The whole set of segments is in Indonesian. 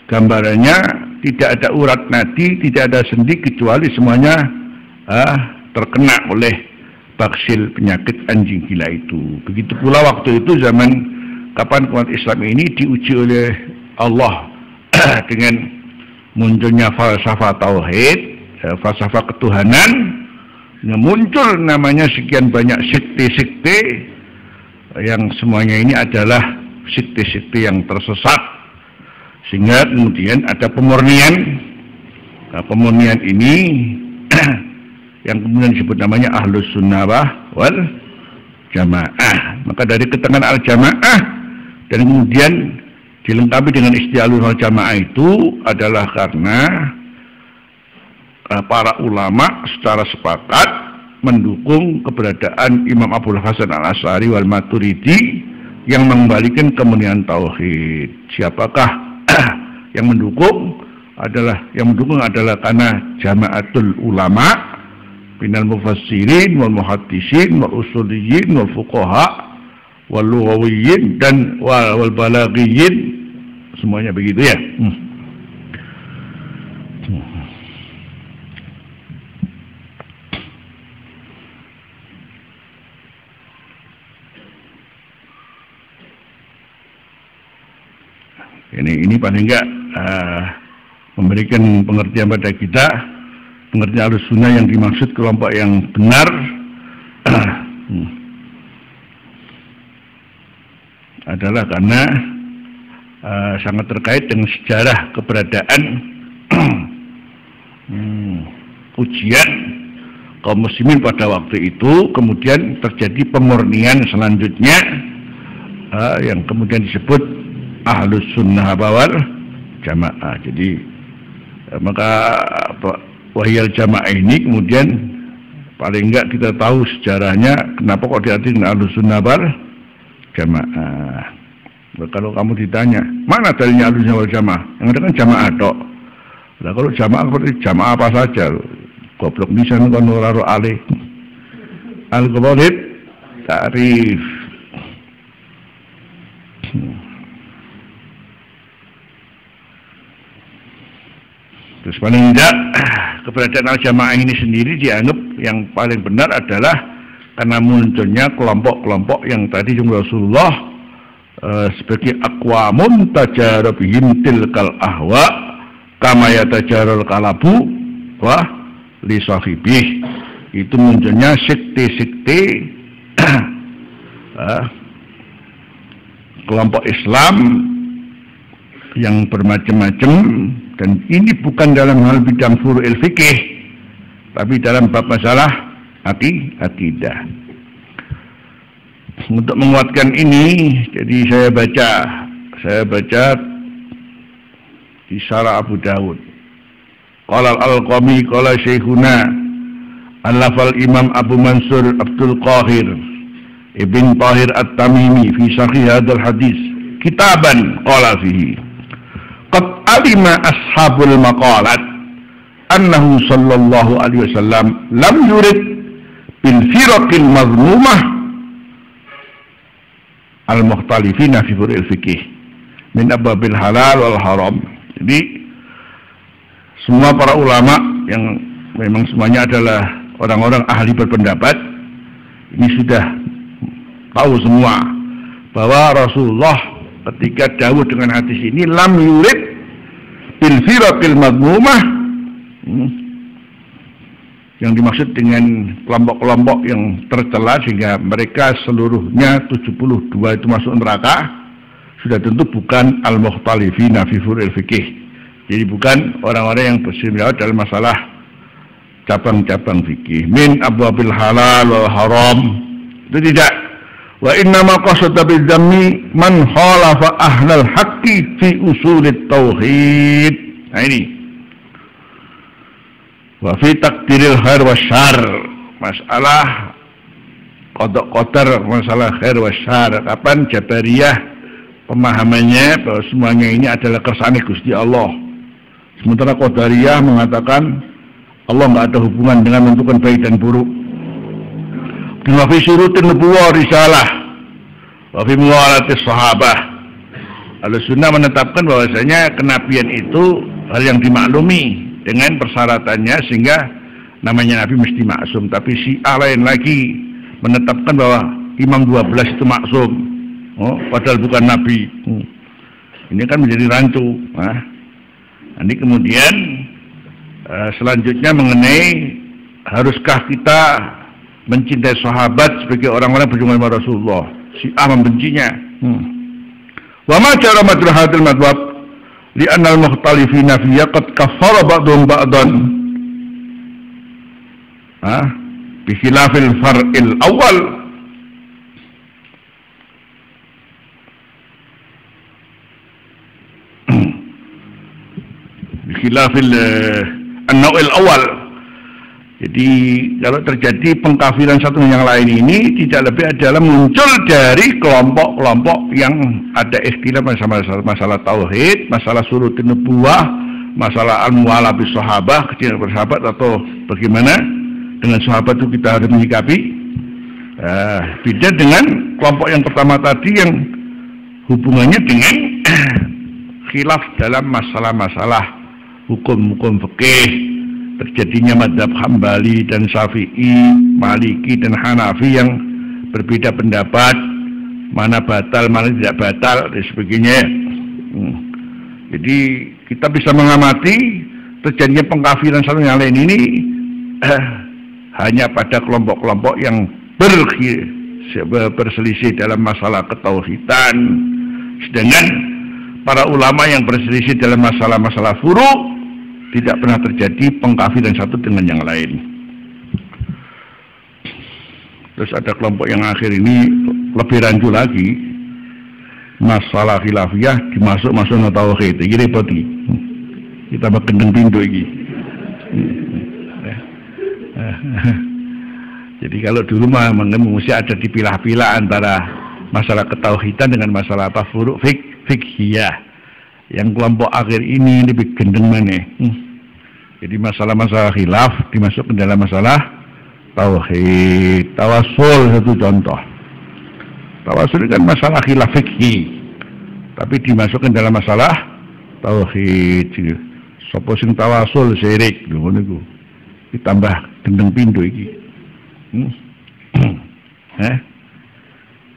gambarannya tidak ada urat nadi, tidak ada sendi, kecuali semuanya terkena oleh baksil penyakit anjing gila itu. Begitu pula waktu itu zaman kapan umat Islam ini diuji oleh Allah dengan munculnya falsafah tauhid, falsafah ketuhanan, muncul namanya sekian banyak sekte-sekte yang semuanya ini adalah sekte-sekte yang tersesat, sehingga kemudian ada pemurnian. Nah, pemurnian ini yang kemudian disebut namanya Ahlus Sunnah wal Jamaah. Maka dari keterangan al-Jamaah dan kemudian dilengkapi dengan istilah Ahlus Sunnah wal Jamaah itu adalah karena para ulama secara sepakat mendukung keberadaan Imam Abul Hasan Al-Asy'ari wal Maturidi yang mengembalikan kemurnian tauhid. Siapakah yang mendukung? Yang mendukung adalah karena jamaatul ulama minal mufassirin wal muhaddisin wal usuliyin wal fuqaha wal lughawiyyin dan wal balaghiyin, semuanya begitu ya. Ini paling enggak memberikan pengertian pada kita, pengertian Ahlus Sunnah yang dimaksud kelompok yang benar adalah karena sangat terkait dengan sejarah keberadaan ujian kaum muslimin pada waktu itu, kemudian terjadi pemurnian selanjutnya yang kemudian disebut Ahlus Sunnah wal Jamaah. Jadi maka wahyal Jamaah ini kemudian paling enggak kita tahu sejarahnya kenapa kok diartikan dengan Ahlus Sunnah wal Jamaah. Kalau kamu ditanya mana dalilnya Ahlus Sunnah wal Jamaah, yang ada kan Jamaah tok. Nah kalau Jamaah seperti Jamaah apa saja, goblok nisan kon ora ro alih al-qawaid ta'rif. Terus paling tidak keberadaan al-jamaah ini sendiri dianggap yang paling benar adalah karena munculnya kelompok-kelompok yang tadi Rasulullah sebagai aqwamun tajarabihim tilkal ahwa kama yatajarul kalabu wa li sahibih. Itu munculnya sekte-sekte kelompok Islam yang bermacam-macam, dan ini bukan dalam hal bidang furu'il fikih, tapi dalam bab masalah akidah. Untuk menguatkan ini, jadi saya baca di Syarah Abu Dawud. Qala al-Alqami qala Syekhuna al-Lafal Imam Abu Mansur Abdul Qahir Ibn Tahir At-Tamimi fi Sahih hadzal hadis kitaban qala fihi qad alima ashabul maqalat annahu sallallahu alaihi wasallam lam yurid bil firaqil mazmumah al mukhtalifina fi furu'il fikih min abwabil halal wal haram. Jadi semua para ulama yang memang semuanya adalah orang-orang ahli berpendapat ini sudah tahu semua bahwa Rasulullah ketika dawuh dengan hadis ini lam yurid bil firaqil madmumah, yang dimaksud dengan kelompok-kelompok yang tercela sehingga mereka seluruhnya 72 itu masuk neraka, sudah tentu bukan al-mukhtalifina fi furu'il fikih. Jadi bukan orang-orang yang bersifat dalam masalah cabang-cabang fikih min abwabil halal wal haram, itu tidak. Wa inna ma qasada bidzammi man khalafa ahlal haqqi fi usulit tauhid. Nah ini. Wa fi takdiril khair wasyarr, masalah qada-qadar, masalah khair wasyarr. Kapan Jabariyah pemahamannya bahwa semuanya ini adalah kersane Gusti Allah. Sementara Qadariyah mengatakan Allah nggak ada hubungan dengan menentukan baik dan buruk. Wa fi syurutin nubuwah risalah wa fi muwalatis sahabah Ahlussunnah menetapkan bahwasanya kenabian itu hal yang dimaklumi dengan persyaratannya sehingga namanya Nabi mesti maksum. Tapi Syiah lain lagi menetapkan bahwa Imam 12 itu maksum, padahal bukan Nabi. Ini kan menjadi rancu. Ini kemudian selanjutnya mengenai haruskah kita mencintai sahabat sebagai orang-orang berjumpa dengan Rasulullah. Syiah membencinya. Wa ma cara madhhab hadil madhhab li'anna al-mukhtalifina fi qad kaffara ba'dhum ba'dan. Bi khilafil far'il awal. Bi khilafil an-naw'il awal. Jadi kalau terjadi pengkafiran satu dengan yang lain ini tidak lebih adalah muncul dari kelompok-kelompok yang ada ikhtilaf masalah tauhid, masalah surutin nubuwah, masalah al-mu'ala bis sahabah, kecintaan bersahabat atau bagaimana dengan sahabat itu kita harus menyikapi. Beda dengan kelompok yang pertama tadi yang hubungannya dengan khilaf dalam masalah-masalah hukum-hukum fikih. Terjadinya madhab Hambali dan Syafi'i, Maliki dan Hanafi yang berbeda pendapat, mana batal, mana tidak batal, dan sebagainya. Jadi kita bisa mengamati terjadinya pengkafiran satu yang lain ini hanya pada kelompok-kelompok yang berselisih dalam masalah ketauhidan, sedangkan para ulama yang berselisih dalam masalah-masalah furu' tidak pernah terjadi pengkafiran satu dengan yang lain. Terus ada kelompok yang akhir ini lebih rancu lagi, masalah khilafiyah dimasuk-masuk na tauhid. Iki repot iki. Kita bakendeng pintu iki. Jadi kalau dulu mah mesti ada dipilah-pilah antara masalah ketauhidan dengan masalah apa furu' fikhiyah. Yang kelompok akhir ini lebih gendeng mana? Jadi masalah-masalah khilaf dimasukkan dalam masalah tauhid. Tawasul satu contoh. Tawasul kan masalah khilaf fikih, tapi dimasukkan dalam masalah tauhid. Sopo sing tawasul syirik, ngono iku. Ditambah gendeng pintu iki.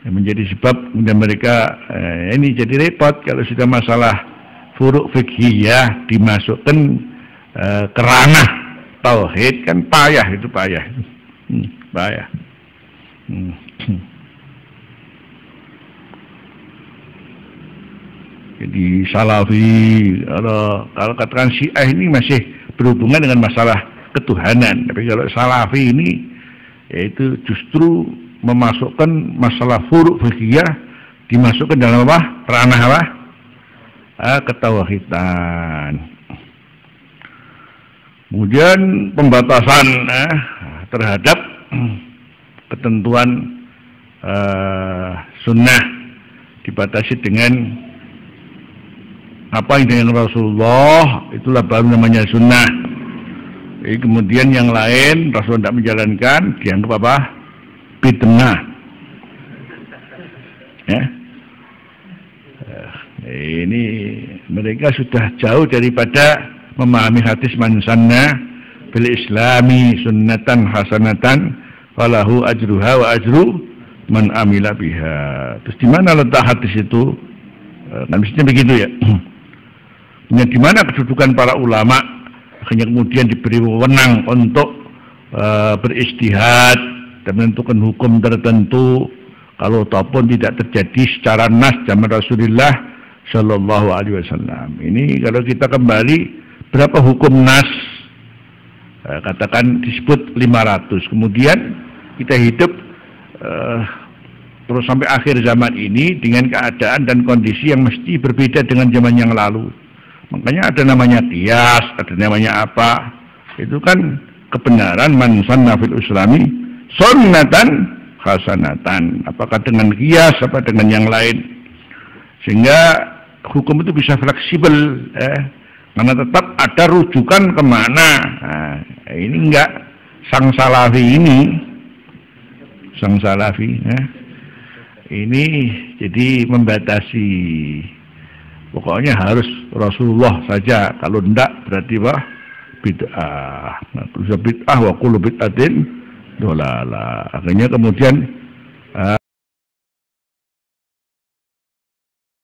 Yang menjadi sebab kemudian mereka ini jadi repot kalau sudah masalah furu' fikhiyah dimasukkan ke ranah tauhid kan payah itu payah. Jadi Salafi kalau katakan Syiah ini masih berhubungan dengan masalah ketuhanan, tapi kalau Salafi ini yaitu justru memasukkan masalah furu' fikhiyah dimasukkan dalam apa? Ranah apa? Ketauhidan. Kemudian pembatasan terhadap ketentuan sunnah dibatasi dengan apa yang dengan Rasulullah, itulah baru namanya sunnah. Jadi kemudian yang lain Rasul tidak menjalankan dianggap apa? Bid'ah. Ini mereka sudah jauh daripada memahami hadis man sanna bil islami sunnatan hasanatan falahu ajruha wa ajru man amila biha. Terus di mana letak hadis itu? Kan mestinya begitu ya. Di mana kedudukan para ulama akhirnya kemudian diberi wewenang untuk beristihad dan menentukan hukum tertentu kalau ataupun tidak terjadi secara nas zaman Rasulullah Shallallahu Alaihi Wasallam. Ini kalau kita kembali berapa hukum nas katakan disebut 500, kemudian kita hidup terus sampai akhir zaman ini dengan keadaan dan kondisi yang mesti berbeda dengan zaman yang lalu. Makanya ada namanya qiyas, ada namanya apa, itu kan kebenaran man sanna fil islami sunnatan hasanatan, apakah dengan qiyas apa dengan yang lain, sehingga hukum itu bisa fleksibel karena tetap ada rujukan kemana. Ini enggak sang salafi ini jadi membatasi Pokoknya harus Rasulullah saja. Kalau tidak berarti bid'ah. Bid'ah wa kullu bid'atin dolalah. Akhirnya kemudian